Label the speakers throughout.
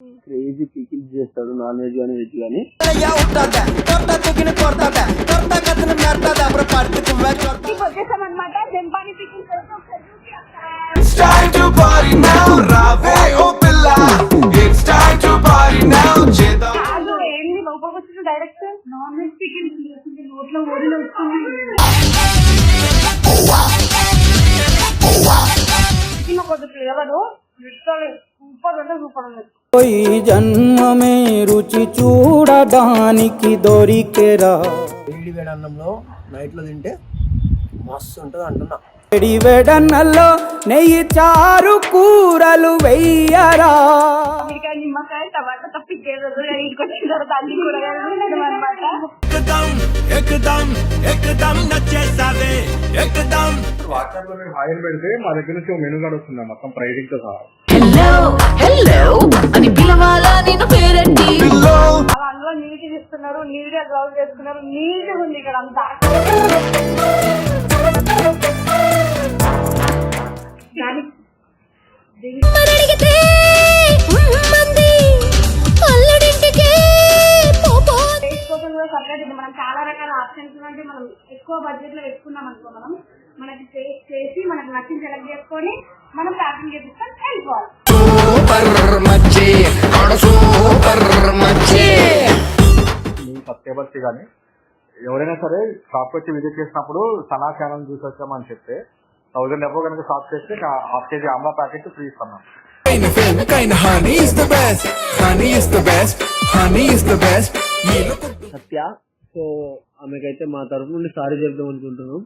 Speaker 1: Crazy pickles చేస్తాడు, non veg కానీ veg కానీ.
Speaker 2: డైరెక్ట్ నాన్ వెజ్ పికిల్స్ నోట్లో ఓడిలో వస్తుంది.
Speaker 3: ఈ జన్మమే రుచి చూడడానికి దొరికెరా.
Speaker 1: వేడి వేడి అన్నంలో నైట్ లో తింటే మస్తు ఉంటుంది అంటున్నా.
Speaker 3: వేడి వేడన్నల్లో నెయ్యి చారు కూరలు వెయ్యరా.
Speaker 2: నిమ్మకాయ టమాటా తప్పించేది ఇంకొచ్చిన తర్వాత అన్ని కూరగాయలు అనమాట.
Speaker 4: వాట్సాప్ లో మీరు హాయ్ అని పెడితే మా దగ్గర నుంచి మెనూ కార్డ్ వస్తుంది మొత్తం ప్రైసింగ్ తో సహా.
Speaker 2: అందులో నీట్ ఇస్తున్నారు, నీట్ గా గ్లౌజ్ వేసుకున్నారు, నీట్ ఉంది ఇక్కడ అంతా. మనం చాలా రకాల ఆప్షన్స్ అంటే మనం ఎక్కువ బడ్జెట్ లో పెట్టుకున్నాం అనుకో, మనకి టేస్ట్ చేసి మనకు నచ్చింది సెలెక్ట్ చేసుకొని మనం ప్యాకింగ్ చేపిస్తాం వెళ్ళిపోవాలి.
Speaker 4: సబ్స్క్రైబర్స్ కానీ ఎవరైనా సరే షాప్ వచ్చి విజిట్ చేసినప్పుడు సనా ఛానల్ చూసి వచ్చామని చెప్తే 1000 ఎబో కనుక షాప్ చేస్తే ½ kg ఆమ్లా ప్యాకెట్ ఫ్రీ ఇస్తున్నాం.
Speaker 1: సత్య, సో ఆమెకైతే మా తరఫు నుండి సారీ చెప్దాం అనుకుంటున్నాం.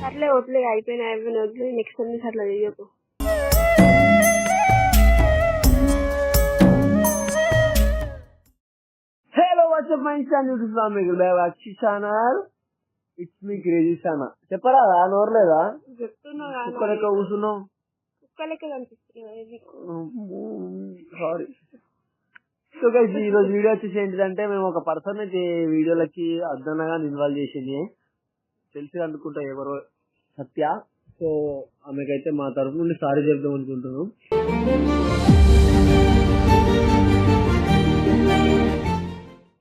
Speaker 2: అట్లే వదిలే, అయిపోయినాయి వదిలే, నెక్స్ట్ అన్ని అట్లా చేయకు.
Speaker 1: Hello WhatsApp my channel, it's me crazy సానా. చెప్పరా నోరు లేదా?
Speaker 2: చెప్తున్నా
Speaker 1: కుక్క లెక్క కూర్చున్నావు.
Speaker 2: కుక్క లెక్క కనిపిస్తుంది.
Speaker 1: సారీ. సో గైస్, ఈ రోజు వీడియో వచ్చేసి ఏంటిదంటే, మేము ఒక పర్సన్ అయితే వీడియోలకి అద్దనగా ఇన్వాల్వ్ చేసింది, తెలిసి అనుకుంటా ఎవరో సత్య. సో ఆమెకైతే మా తరఫు నుండి సారీ చెప్దాం అనుకుంటున్నాం.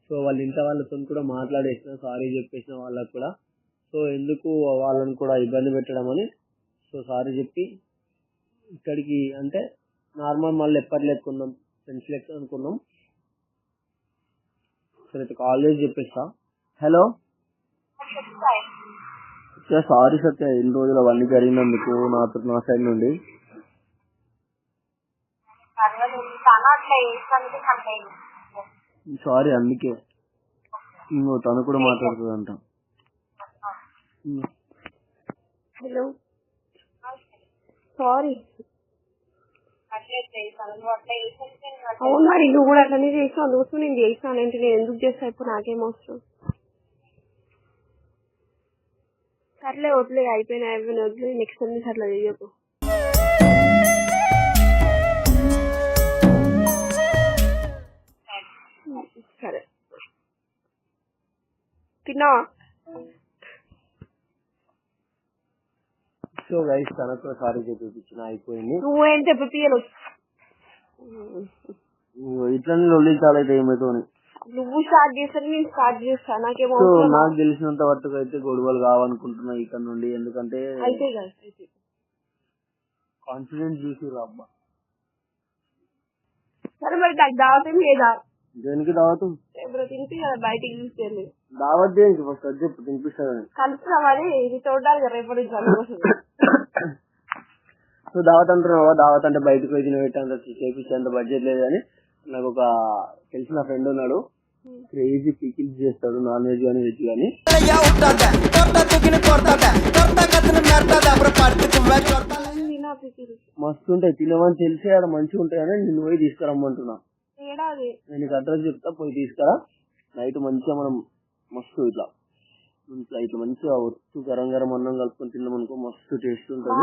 Speaker 1: సో వాళ్ళ ఇంట్లో వాళ్ళతో కూడా మాట్లాడేసిన, సారీ చెప్పేసిన వాళ్ళకు కూడా. సో ఎందుకు వాళ్ళని కూడా ఇబ్బంది పెట్టడం అని సో సారీ చెప్పి ఇక్కడికి అంటే నార్మల్ మళ్ళీ ఎప్పటి లెక్కున్నాం, ఫ్రెండ్స్ లెక్క అనుకున్నాం. సరే కాల్ చేసి చెప్పేస్తా. హలో, సారీ సత్య, ఎన్ని రోజులు అవన్నీ జరిగినందుకు నా సైడ్ నుండి. సారీ, అందుకే తను కూడా మాట్లాడుతుందంట.
Speaker 2: Hello, sorry. అవును, మరి నువ్వు కూడా అట్లనే చేసావు, అందుకోసం నేను చేసాను. ఏంటి నేను ఎందుకు చేస్తా ఇప్పుడు, నాకేం అవసరం. సర్లే వదిలే, అయిపోయినాయి వదిలే, నెక్స్ట్ అన్ని అట్లా చేయకు. సరే, తిన్నావా?
Speaker 1: సో గైస్, తనకు సారీ చెప్పిన అయిపోయింది.
Speaker 2: నువ్వేం చెప్పియలు
Speaker 1: ఇట్లనే లొల్లించాలైతే ఏమైతే
Speaker 2: నువ్వు స్టార్ట్ చేస్తాను, నేను స్టార్ట్ చేస్తా. నాకేమో
Speaker 1: సో నాకు తెలిసినంత వరకు అయితే గొడవలు కావాలనుకుంటున్నా ఇక్కడ నుండి. ఎందుకంటే
Speaker 2: అయితే
Speaker 1: కాన్ఫిడెన్స్ చూసి అబ్బా.
Speaker 2: సరే మరి నాకు దావత్ ఏం లేదా?
Speaker 1: దేనికి దావతు?
Speaker 2: ఎప్పుడు తినిపి కదా, బయటికి తీసుకెళ్ళి.
Speaker 1: దావత్ దేనికి? ఫస్ట్ అది చెప్పు, తినిపిస్తాను.
Speaker 2: కలుపుతున్నా మరి, ఇది చూడాలి కదా రేపటి నుంచి అందుకోసం.
Speaker 1: సో దావత్ అంటున్నావా? దావత్ అంటే బయటకు పోయి తినబెట్టేంత చేపించేంత బడ్జెట్ లేదు. కానీ నాకు ఒక తెలిసిన ఫ్రెండ్ ఉన్నాడు, క్రేజీ పికిల్స్ చేస్తాడు, నాన్ వెజ్ కానీ వెజ్ కానీ. మస్తు ఉంటాయి, తినమని తెలిసి ఆడ మంచిగా ఉంటాయి కానీ నిన్ను పోయి తీసుకురమ్మంటున్నా. నేను అడ్రస్ చెప్తా, పోయి తీసుకురా. నైట్ మంచిగా మనం మస్తు ఇట్లా మంచిగా ఒత్తు గరం గరం అన్నం కలుపుకొని తిన్నాం అనుకో, మస్తు టేస్ట్ ఉంటుంది.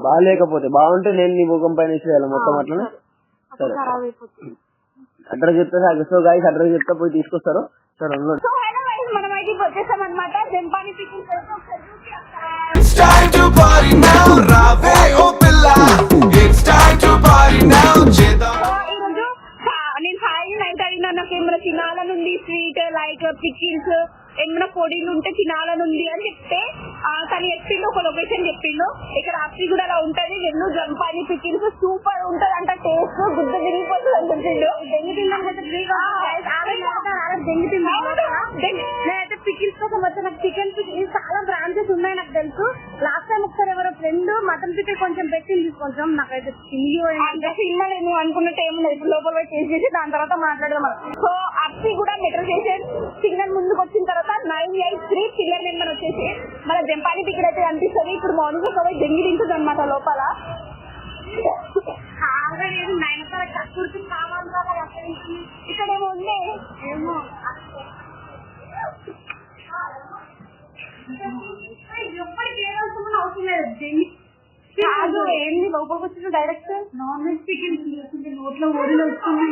Speaker 1: బాగాలేకపోతే బాగుంటే నేను నీ ముఖం పైన వేసేయాలి మొత్తం అట్లనే. సరే, అడ్రస్ చెప్తా. సో గైస్, అడ్రస్ చెప్తా, పోయి తీసుకొస్తారు. సరే,
Speaker 2: జంపానికి వచ్చేసాం అనమాట. Jampani pickles
Speaker 5: It's time to party now, Rave Opilla. It's time to party now, Cheda.
Speaker 2: ఈరోజు నేను సాయి నైట్ అడిగినా నాకు ఏమైనా తినాలనుంది స్వీట్ లైక్ పికిల్స్ ఏమైనా పొడిలు ఉంటే తినాలనుంది అని చెప్తే తను చెప్పిండు ఒక లొకేషన్ చెప్పిండు. ఇక్కడ అప్పిగూడలో ఉంటది వెళ్ళు జంపాని పికిల్స్ సూపర్ ఉంటది అంట టేస్ట్ గుడ్డ తిరిగిపోతుంది అని చెప్పిండు. దెంగి తిన్నాకైతే నేనైతే పికిల్స్ కోసం వచ్చా. నాకు చికెన్ పికిల్స్ చాలా బ్రాంచెస్ ఉన్నాయి నాకు తెలుసు. లాస్ట్ టైం ఒకసారి ఎవరో ఫ్రెండ్ మటన్ పికిల్ కొంచెం పెట్టింది కొంచెం నాకైతే సినిమా నేను అనుకున్నట్టు ఏముంది ఇప్పుడు లోపల పోయి టేస్ట్ చేసి దాని తర్వాత మాట్లాడదాం. సో అప్పి కూడా మెట్రో స్టేషన్ సిగ్నల్ ముందుకు వచ్చిన తర్వాత 983 చిల్లర్ నెంబర్ వచ్చేసి మన జంపాని పికిల్ అయితే అనిపిస్తుంది. ఇప్పుడు మార్నింగ్ ఒక పోయి దెంగి తింటుంది అనమాట లోపల. ఇక్కడేమో ఉండే ఏమో ఎప్పటికి ఏదవుతుందని అవసరం లేదు. కాదు ఏంది లోపలికి వచ్చిన డైరెక్ట్ నాన్ వెజ్ పికిల్స్ నోట్లో ఓడిలో వస్తుంది.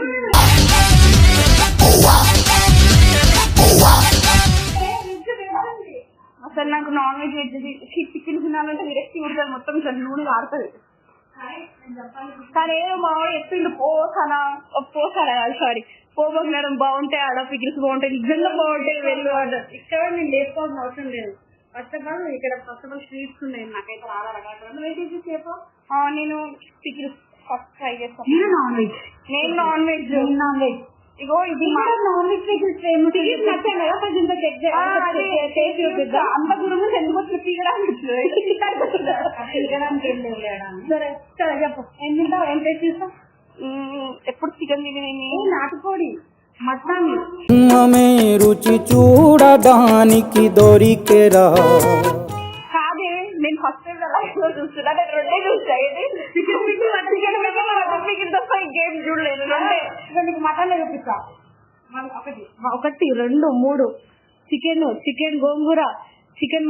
Speaker 2: అసలు నాకు నాన్ వెజ్ పికిల్స్ తినాలంటే విరక్తి ఉంటుంది. మొత్తం ఇట్లా నూనె ఆడుతుంది. కానీ ఏదో మా చెప్పిండు పోసానా సారీ పోబోగడం బాగుంటాయి ఆడ పికిల్స్ బాగుంటాయి నిజంగా బాగుంటాయి వెళ్ళు ఆర్డర్. ఇక్కడ నేను లేకపోవాల్సిన అవసరం లేదు. ఫస్ట్ ఆఫ్ ఆల్ ఇక్కడ ఫస్ట్ ఆఫ్ ఆల్ స్వీట్స్ ఉన్నాయి నాకైతే చాలా రకాల సేపు నేను పికిల్స్ ఫస్ట్ ట్రై చేస్తాను. నేను నాన్ వెజ్ ఇగో ఇది నాన్ వెజ్ పికిల్స్ నచ్చాను కదా కొంచెం టేస్ట్ చూపిద్దా అంత దూరం ఎందుకు పీకడానికి సరే సరే చెప్పు ఏం తింటావు ఏం టేస్ట్ చేస్తావు. ఎప్పుడు చికెన్ తిని నాటుకోడి మటన్
Speaker 3: జన్మమే రుచి చూడడానికి దొరికెరా.
Speaker 2: కాదే నేను ఫస్ట్ టైం లైఫ్ లో చూస్తున్నా. నేను రెండే చూసా ఇది చికెన్ పికిల్ మటన్ పికిల్ తప్ప ఇంకేం చూడలేదు. రెండే నీకు మటన్ చూపిస్తా. ఒకటి 2 3 చికెన్ గోంగూర చికెన్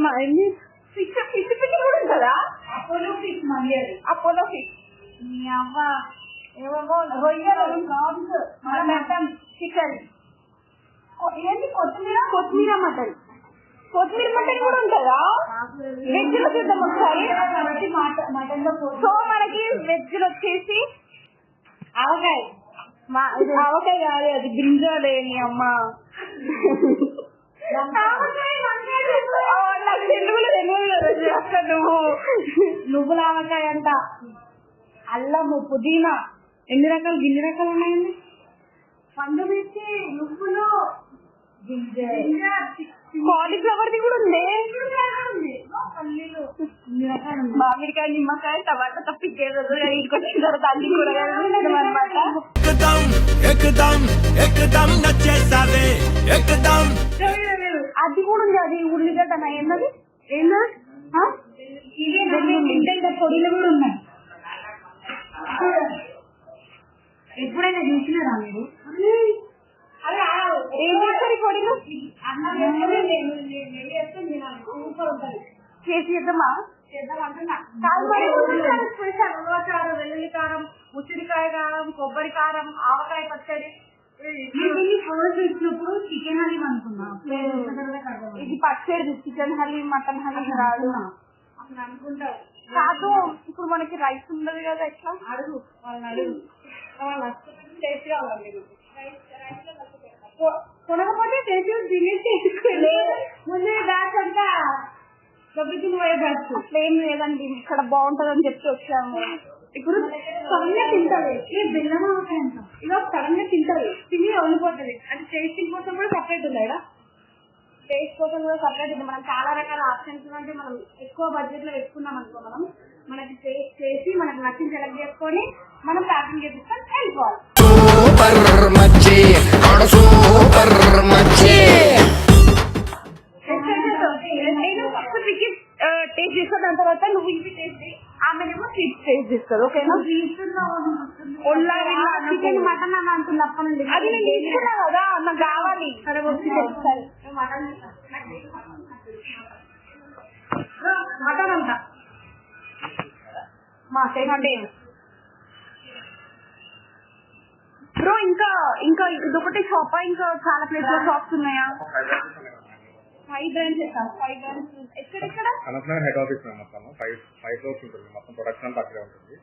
Speaker 2: ఫిష్ పికిల్ కూడా ఉంటుందా. అపోలో ఫిష్ మళ్ళీ అపోలో ఫిష్ అవ్వ ఏమో రొయ్యలు ప్రాన్స్ మటన్ చికెన్ ఏంటి కొత్తిమీర మటన్ కూడా ఉంటుందా. వెజ్ లో చూద్దాం ఒకసారి. సో మనకి వెజ్ లో వచ్చేసి ఆవకాయ కాదు అది బ్రింజాలే నీ అమ్మ. నాకు తెలియదు నువ్వుల ఆవకాయ అంట అల్లము పుదీనా ఎన్ని రకాలు ఉన్నాయండి. పండు మిర్చి నువ్వులు కాలీఫ్లవర్ ది కూడా ఉంది. మామిడికాయ నిమ్మకాయ టమాటా తప్పించేది ఇంటికి వచ్చిన తర్వాత అన్ని కూరగాయలు అనమాట. అది కూడా ఉంది. అది ఉల్లిగడ్డ ఏంటది పొడిలు కూడా ఉన్నాయి. ఎప్పుడైనా చూసినారా మీరు ఏం చేస్తారు పొడిలు చేసి చేద్దామా కాదు మరి ఉల్లికారం వెల్లుల్లి కారం ఉసిరికాయ కారం కొబ్బరి కారం ఆవకాయ పచ్చడి వచ్చినప్పుడు చికెన్ హలీం అనుకున్నా. ఇది పచ్చడి చికెన్ హలీం మటన్ హలీం రాదు అసలు అనుకుంటారు. కాదు ఇప్పుడు మనకి రైస్ ఉండదు కదా ఎట్లా అడుగు వాళ్ళని అడుగు టేస్ట్ కావాలి. కొనకపోతే టేస్ట్ తినేసి ముందే బ్యాచ్ అంతా దెబ్బతిని పోయే బ్యాచ్ అట్లా ఏం లేదండి. ఇక్కడ బాగుంటది అని చెప్పి వచ్చాము. ఇప్పుడు సడన్ గా తింటది బెల్లం అవుతాయంట. ఇలా సడన్ గా తింటది తిని వదిలిపోతుంది. అది టేస్టింగ్ కోసం కూడా సపరేట్ ఉంది. టేస్ట్ కోసం కూడా సపరేట్ ఉంది. మనం చాలా రకాల ఆప్షన్స్ అంటే మనం ఎక్కువ బడ్జెట్ లో పెట్టుకున్నాం అనుకో మనం మనకి టేస్ట్ చేసి మనకు నచ్చిన సెలెక్ట్ చేసుకొని మనం ప్యాకింగ్ చేపిస్తాం వెళ్ళిపోవాలి. నేను ఫస్ట్ పికిల్ టేస్ట్ చేస్తాను దాని తర్వాత నువ్వు ఇవి టేస్ట్ ఆమెనేమో స్వీట్ టేస్ట్ చేస్తారు. ఓకేనా చికెన్ మటన్ అని అంటుంది అప్ప నుండి అది నేను తీసుకున్నా కదా నాకు కావాలి. సరే వచ్చి సరే మటన్ అంట మా అంటే బ్రో ఇంకా ఇంకా ఇదొకటి షాపా ఇంకా చాలా ప్లేస్ లో షాప్స్ ఉన్నాయా. 5 బ్రాంచెస్ ఎక్కడ
Speaker 4: అనంతనగర్ హెడ్ ఆఫీస్ మొత్తం 5 ఫ్లోర్స్ ఉంటుంది. మొత్తం ప్రొడక్షన్ అంతా అక్కడే ఉంటుంది.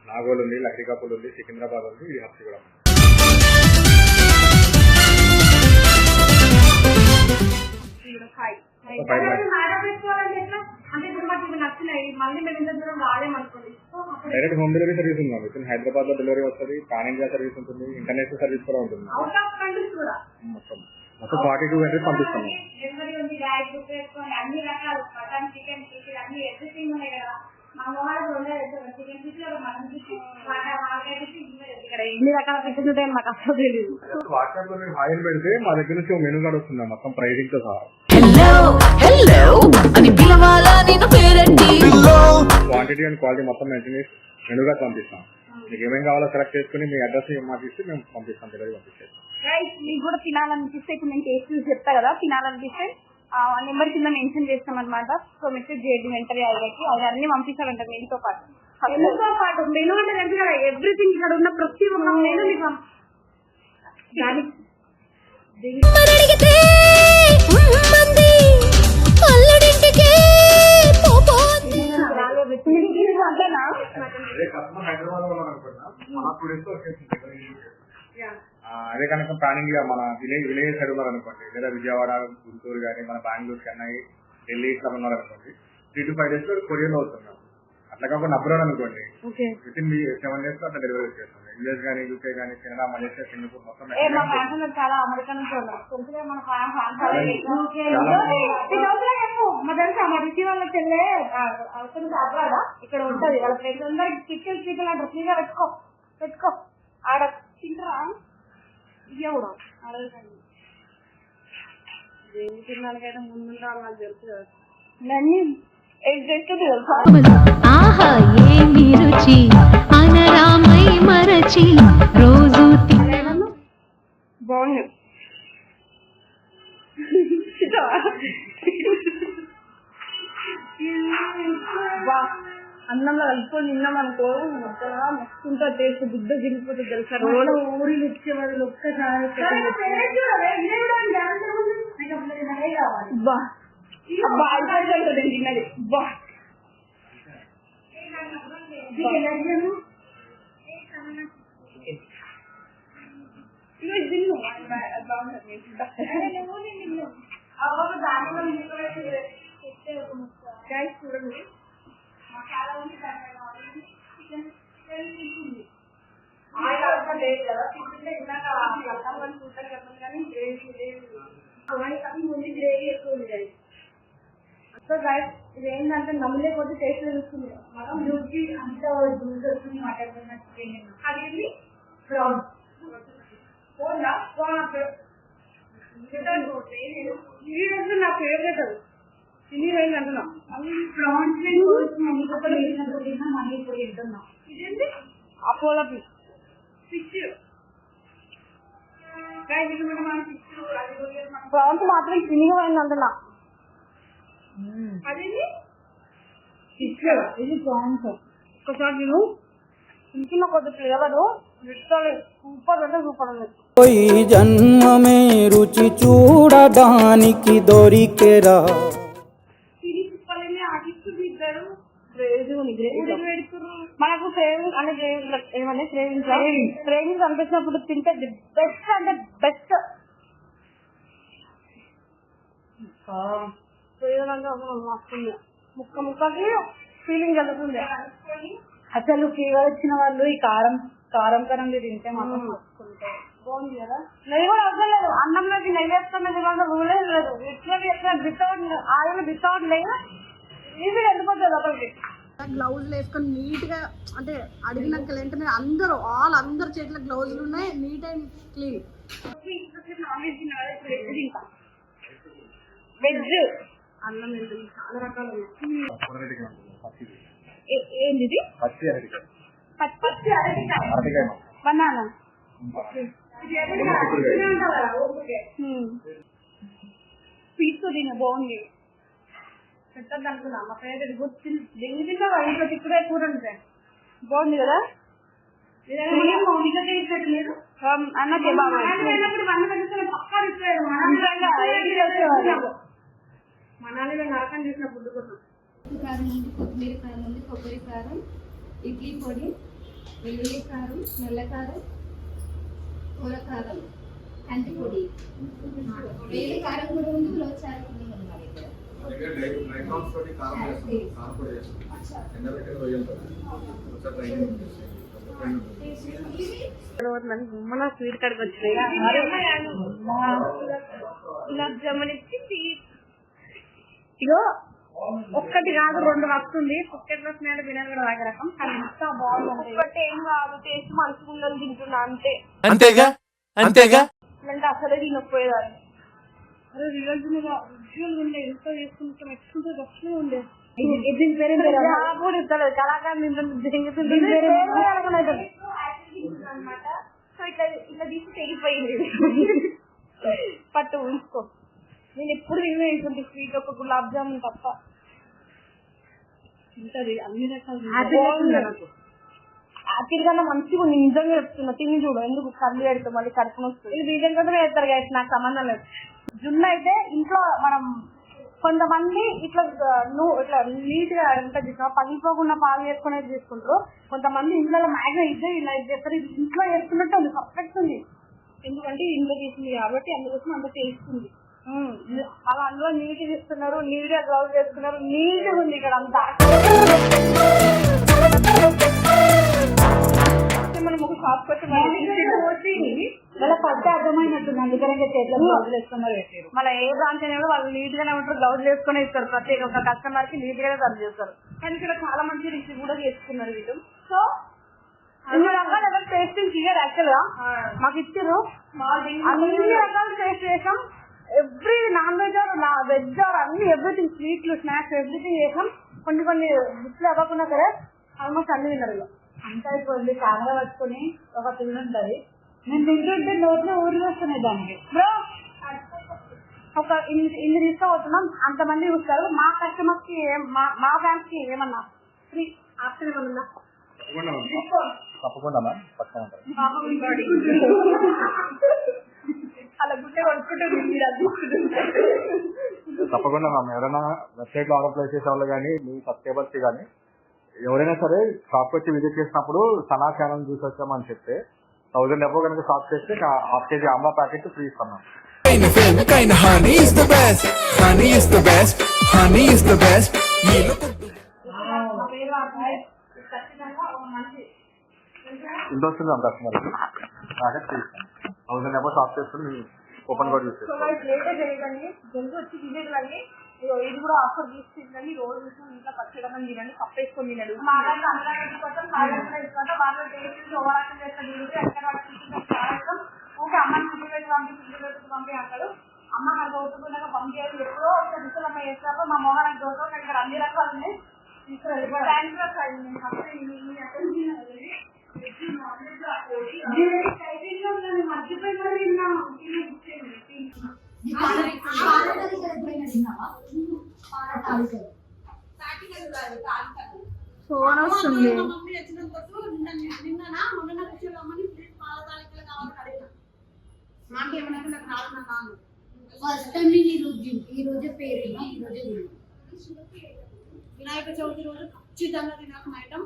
Speaker 4: నాగోల్ ఉంది, లక్డికాపూల్ ఉంది, సికింద్రాబాద్ ఉంది, ఇది హబ్సి కూడా ఉంది. డైరెక్ట్ హోమ్ డెలివరీ సర్వీస్ ఉంది. విత్ ఇన్ హైదరాబాద్ లో డెలివరీ వస్తుంది, పాన్ ఇండియా సర్వీస్ ఉంటుంది, ఇంటర్నేషనల్ సర్వీస్ కూడా ఉంటుంది. మొత్తం 42 కంట్రీస్ పంపిస్తాము.
Speaker 2: ఎన్ని రకాల పిక్చర్స్ ఉంటాయని మాకు అసలు తెలియదు.
Speaker 4: వాట్సాప్ లో మీరు హాయిల్ పెడితే మా దగ్గర నుంచి మెనూ కార్డ్ వస్తుంది మొత్తం ప్రైజింగ్ తో సహా. క్వాంటిటీ అండ్ క్వాలిటీ మొత్తం మెయింటైన్ చేసి మెనూ కార్డ్ పంపిస్తాం. మీకు ఏమేమి కావాలో సెలెక్ట్ చేసుకుని మీ అడ్రస్ మాకు ఇస్తే మేము పంపిస్తాం, డెలివరీ పంపిస్తాం.
Speaker 2: మీకు కూడా తినాలనిపిస్తే ఇప్పుడు నేను టేస్ట్ చూసి చెప్తా కదా, తినాలనిపిస్తే నెంబర్ కింద మెన్షన్ చేస్తాం అనమాట. సో మెసేజ్ చేయండి వెంటనే ఆయనకి, అది అన్ని పంపిస్తాడంట మెనూతో పాటు. మెనూ అంటే తెలుసు కదా, ఎవ్రీథింగ్ ఇక్కడ ఉన్న ప్రతి ఒక్క మెనూ మీకు
Speaker 4: అదే కనుక ప్లానింగ్ మన విలేజ్ సైడ్ ఉన్నారనుకోండి, లేదా విజయవాడ, గుంటూరు కానీ మన బెంగళూరు, చెన్నై, ఢిల్లీ ఇట్లా ఉన్నారనుకోండి, 3 to 5 days లో కొరియర్ లో వస్తున్నాం. అట్లా కాకుండా అబ్రాడ్ అనుకోండి, విత్ ఇన్ 7 days లో అట్లా డెలివరీ చేస్తుంది. యూఎస్ కానీ, యూకే కానీ, కెనడా, మలేషియా, సింగపూర్ మొత్తం
Speaker 2: చాలా అమెరికన్ మా రుచి వాళ్ళ చెల్లె అబ్రాడా ఇక్కడ ఉంటది. వాళ్ళ ఫ్రెండ్స్ అందరికి చికెన్ అంటారు. ఫ్రీగా పెట్టుకో ఆడ తింటారా ఇయ్య కూడా అడగండి. ఏం తిన్నాకైతే ముందు నాకు తెలుసు కదా. నన్ను
Speaker 6: ఆహా ఏమి రుచి అనరామై మరచి రోజు
Speaker 2: బాగుంది. అన్నంలో కలుపుకొని తిన్నామనుకో మస్తుంటా టేస్ట్, బుద్ధ గిరిపోతుంది తెలుసా. ఊరిలో ఇచ్చేవాళ్ళు ఒక్కసారి తిన్నది బా. చూడండి ఇది ఏంటంటే నమ్మలే కొద్ది టేస్ట్ తెలుస్తుంది. మనం జ్యూస్కి అంత జ్యూస్ వస్తుంది మటన్ అదేంటి ప్రాన్స్ నా ఫేవరెట్ అది తిని వేయండి అంటున్నా. ప్రాన్స్ మనీ ఇప్పుడు తింటున్నా. ఇదేంటి అపోలో ఫిష్ ప్రాన్స్ మాత్రం తిని వేయండి అంటున్నా. అదేంటి ఫిష్, ఇది ప్రాన్స్. ఒకసారి నేను ఇంట్లో కొద్ది ఫ్లేవర్ సూపర్ అంటే సూపర్ ఉంది.
Speaker 3: ఈ జన్మమే రుచి చూడడానికి దొరికెరా.
Speaker 2: మనకు క్రేవింగ్ అంటే ఏమన్నా క్రేవింగ్స్ అనిపించినప్పుడు తింటే బెస్ట్ అంటే బెస్ట్. ముక్క ముక్కకి ఫీలింగ్ కలుగుతుంది. అసలు ఫీవర్ వచ్చిన వాళ్ళు ఈ కారం కారం తింటే మాత్రం వస్తుంటాయి. బాగుంది కదా. నెయ్యి కూడా అవసరం లేదు, అన్నంలోకి నెయ్యి వేసుకున్నది రూలే లేదు. వితౌట్ ఆయిల్ వితౌట్ నెయ్యి ఈజీగా వెళ్ళిపోతుంది లోపలికి. గ్లౌజులు వేసుకొని నీట్ గా అంటే అడిగినాక వెంటనే అందరూ చేతిలో గ్లౌజులు ఉన్నాయి, నీట్ అండ్ క్లీన్. వెజ్ అన్నం చాలా రకాలు ఏంటి పచ్చి అరటికాయ బనానా పీస్ తిన బాగుంది. పెట్టద్దు అనుకున్నా మా పేరు గుర్తు తిన్నా ఇంట్లో తిక్కుడే కూర ఉంటాయి. బాగుంది కదా. అన్నప్పుడు పక్కా మనాలిలో నరకం చేసిన ఫుడ్ కోసం
Speaker 7: కారం ఉంది, కొత్తిమీర కారం ఉంది, కొబ్బరి కారం, ఇడ్లీ పొడి, వెల్లుల్లి కారం, నల్ల కారం, కూర కారం, కంది పొడి, వేరే కారం కూడా ఉంది, లోచారం కూడా ఉంది మా దగ్గర.
Speaker 2: మన స్వీట్ కాడికి వచ్చినాయి గులాబ్ జామున్ ఇచ్చి ఇగో ఒక్కటి కాదు 2 వస్తుంది. పుట్టెట్లో స్మెల్ వినర్ కూడా ఒక రకం కానీ ఎంత బాగుంది. ఒక్కటి ఏం కాదు, టేస్ట్ మంచిగా ఉందని తింటున్నా అంతే.
Speaker 5: అంతేగా అంతేగా
Speaker 2: అంటే అసలే తినకపోయేదాన్ని. అరే రిజల్ట్ మీద విజువల్ ఉండే ఎంత చేసుకుంటాం ఎక్స్కుంటే అసలే ఉండే దీని పేరు కూడా ఇస్తాడు కళాకారులు అనమాట. సో ఇట్లా ఇట్లా తీసి తెగిపోయింది. పట్టు ఉంచుకో. నేను ఎప్పుడు తినేటువంటి స్వీట్ ఒక గులాబ్ జామున్ తప్ప ఉంటది. అన్ని రకాలు యాపిల్ కన్నా మంచిగా ఉంది. నిజంగా చెప్తున్నా, తిని చూడు. ఎందుకు కళ్ళు పెడతాం మళ్ళీ కడుపుని వస్తుంది. ఇది బీజం కూడా వేస్తారు కదా, నాకు సంబంధం లేదు. జున్ను అయితే ఇంట్లో మనం కొంతమంది ఇట్లా ఇట్లా నీట్ గా ఎంత పగిలిపోకుండా పాలు చేసుకునేది తీసుకుంటారు. కొంతమంది ఇంట్లో మ్యాగ్జిమం ఇదే ఇలా చేస్తారు. ఇది ఇంట్లో వేసుకున్నట్టు అది పర్ఫెక్ట్ ఉంది. ఎందుకంటే ఇంట్లో తీసింది కాబట్టి అందుకోసం అంత తెలుస్తుంది. అలా అందులో నీట్ తీస్తున్నారు, నీట్ గా గ్లౌజ్ వేసుకున్నారు, నీట్ గా ఉంది ఇక్కడ అంతా. మనం ఒక షాప్ కొట్టి వాళ్ళ పట్టే అర్థమైనట్టుంది. అందుకనే చేతిలో గ్లౌజ్ వేసుకున్నారు. మళ్ళీ ఏ బ్రాంచ్ అయినా వాళ్ళు నీట్ గానే ఉంటారు, గ్లౌజ్ వేసుకుని ఇస్తారు. ప్రతి ఒక్క కస్టమర్ కి నీట్ గానే సర్వ్ చేస్తారు. కానీ ఇక్కడ చాలా మంచి రిసీవ్ కూడా చేసుకున్నారు వీళ్ళు. సో అన్ని రకాలు ఎవరు టేస్టింగ్ చేయరు. యాక్చువల్ గా మాకు ఇచ్చారు, అన్ని రకాలు టేస్ట్ చేసాం. ఎవ్రీ నాన్ వెజ్ వెజ్ అన్ని ఎవ్రీథింగ్, స్వీట్లు, స్నాక్స్ ఎవ్రీథింగ్ చేసాం. కొన్ని బుక్లు అవ్వకుండా సరే ఆల్మోస్ట్ అన్ని తిన్నారు. అంతా అయిపోయింది. కెమెరా పట్టుకుని ఒక పిల్లలు ఉంటుంది. నేను తింటుంటే నోట్లో ఊరికి వస్తున్నాయి దానికి. బ్రో ఒక ఇన్ని తీసుకోబోతున్నాం, అంతమంది చూస్తారు. మా కస్టమర్స్ కి మా ఫ్యాన్స్ కి ఏమన్నా ఫ్రీ ఆప్షన్ ఏమన్నా
Speaker 4: తప్పకుండా
Speaker 2: అలా గుట్టే కొనుక్కుంటుంది.
Speaker 4: తప్పకుండా మ్యామ్. ఎవరైనా వెబ్సైట్ లో ఆర్డర్ ప్లేస్ చేసే వాళ్ళు కానీ మీ సబ్స్క్రైబర్స్ కానీ ఎవరైనా సరే షాప్ వచ్చి విజిట్ చేసినప్పుడు సనా ఛానల్ చూసి వచ్చామని చెప్తే 1000 అబౌవ్ కనుక షాప్ చేస్తే half KG Amla packet free ఇస్తాం.
Speaker 5: honey is the best, honey is the best, honey is the best.
Speaker 4: ఇంత వస్తుంది అంత కస్టమర్ ప్యాకెట్ ఫ్రీ ఇస్తాం. 1000 అబౌవ్ షాప్ చేసుకుని ఓపెన్ కూడా యూస్ చేస్తాం.
Speaker 2: జల్దీ వచ్చి తినేది. ఇది కూడా ఆఫర్ తీసుకుందండి. రోజు ఇంట్లో పచ్చడమని తినండి, పప్పు వేసుకొని తినడు. మాట్లాడితే అందరం కోసం వాళ్ళు టేస్ట్ ఓవరాక్షన్ చేస్తారు. ఓకే అమ్మని ఫుడ్ పెట్టి పంపి అంటాడు. అమ్మ నాకు అవుతున్నాక పంపించాలి. ఎప్పుడో ఒక దిశలమ్మ చేస్తారో మా మొహానికి దోసం. ఇక్కడ అన్ని రకాలు ఉన్నాయి. మర్చిపోయి కూడా తిన్నాను. ఫోన్ వస్తుంది.
Speaker 7: ఫస్ట్ టైం నేను ఈ రోజే పేరు ఈ రోజే వినాయక చవితి రోజు ఖచ్చితంగా తినాక ఐటమ్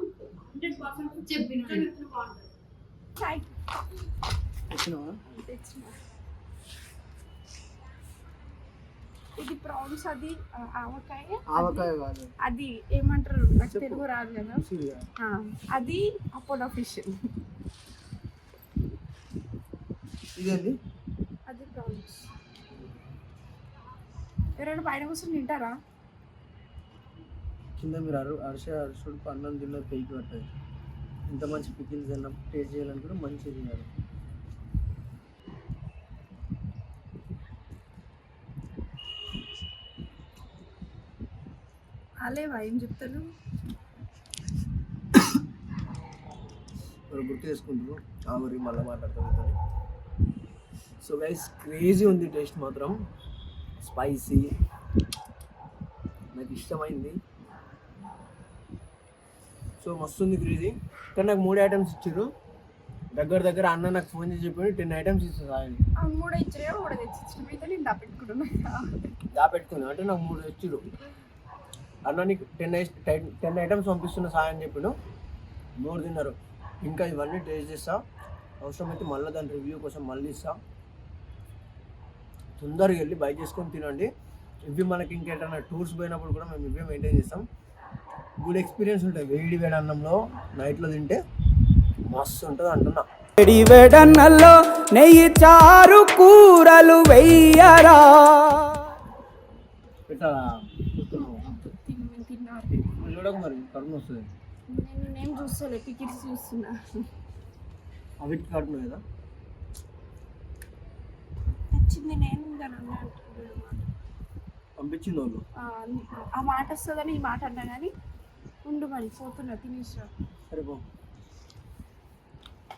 Speaker 7: 100% చెప్పిన బాగుంటుంది.
Speaker 2: ఇది ప్రాన్స్, అది ఆవకాయ
Speaker 1: కాదు,
Speaker 2: అది ఏమంటారు నాకు తెలుగు రాదు కదా. అది అపోలో ఫిష్.
Speaker 1: ఇదేంటి?
Speaker 2: అది ప్రాన్స్. ఎవరైనా పైన కూర్చొని తింటారా?
Speaker 1: కింద మీరు అరుషుడు అన్నం తిన్న పెయికి పట్టదు. ఇంత మంచి పికిల్స్ తిన్నాం, టేస్ట్ చేయాలనుకుంటే మంచిగా తిన్నారు.
Speaker 2: అలేవా ఏం చెప్తాను
Speaker 1: గుర్తు చేసుకుంటారు. మరి మళ్ళీ మాట్లాడుతుంది. సో గైస్ క్రేజీ ఉంది టేస్ట్ మాత్రం, స్పైసీ, నాకు ఇష్టమైంది. సో మస్తు ఉంది క్రేజీ. కానీ నాకు 3 ఐటమ్స్ ఇచ్చారు. దగ్గర అన్న నాకు ఫోన్ చేసి చెప్పి 10 ఐటమ్స్ ఇస్తుంది ఆయన
Speaker 2: మూడు ఇచ్చినా కూడా తెచ్చి అయితే నేను
Speaker 1: దాపెట్టుకున్నా అంటే నాకు 3 ఇచ్చిరు అన్న నీకు 10 ఐటమ్స్ పంపిస్తున్న సాయం అని చెప్పిను 3 తిన్నారు ఇంకా ఇవన్నీ టేస్ట్ చేస్తా అవసరమైతే మళ్ళీ దాని రివ్యూ కోసం మళ్ళీ ఇస్తా తొందరగా వెళ్ళి బై చేసుకొని తినండి ఇవి మనకి ఇంకేటన్నా టూర్స్ పోయినప్పుడు కూడా మేము ఇవే మెయింటైన్ చేస్తాం గుడ్ ఎక్స్పీరియన్స్ ఉంటుంది వేడి అన్నంలో నైట్లో తింటే మస్తు ఉంటుంది అంటున్నా
Speaker 3: వేడన్నల్లో నెయ్యి చారు కూరలు వెయ్యరా
Speaker 1: పెట్టాలా చూడక మరి కడుపు వస్తుంది
Speaker 2: నేను చూస్తలే టికెట్స్ చూస్తున్నా
Speaker 1: అవి కడుపు కదా
Speaker 2: తెచ్చింది నేను
Speaker 1: పంపించింది వాళ్ళు
Speaker 2: ఆ మాట వస్తుందని ఈ మాట అన్నా కానీ ఉండు మరి పోతున్నా తినేసా
Speaker 1: సరే పో